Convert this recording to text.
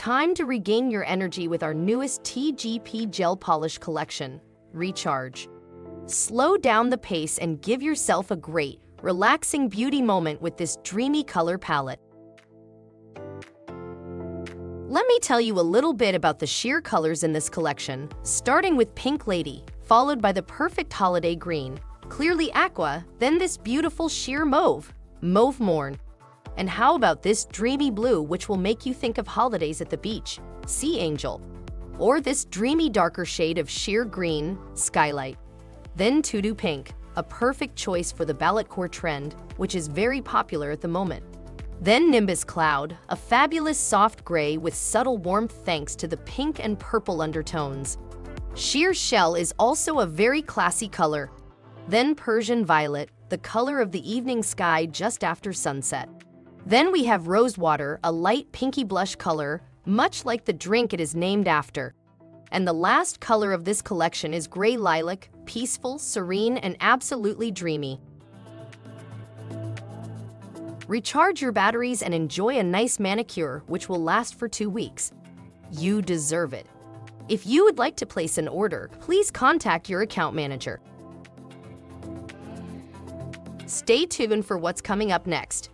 Time to regain your energy with our newest TGP Gel Polish collection, Recharge. Slow down the pace and give yourself a great, relaxing beauty moment with this dreamy color palette. Let me tell you a little bit about the sheer colors in this collection, starting with Pink Lady, followed by the perfect holiday green, clearly aqua, then this beautiful sheer mauve, Mauve Morn. And how about this dreamy blue, which will make you think of holidays at the beach, Sea Angel? Or this dreamy darker shade of sheer green, Skylight. Then Tutu Pink, a perfect choice for the ballet core trend, which is very popular at the moment. Then Nimbus Cloud, a fabulous soft gray with subtle warmth thanks to the pink and purple undertones. Sheer Shell is also a very classy color. Then Persian Violet, the color of the evening sky just after sunset. Then we have Rosewater, a light pinky blush color, much like the drink it is named after. And the last color of this collection is Gray Lilac, peaceful, serene, and absolutely dreamy. Recharge your batteries and enjoy a nice manicure, which will last for 2 weeks. You deserve it. If you would like to place an order, please contact your account manager. Stay tuned for what's coming up next.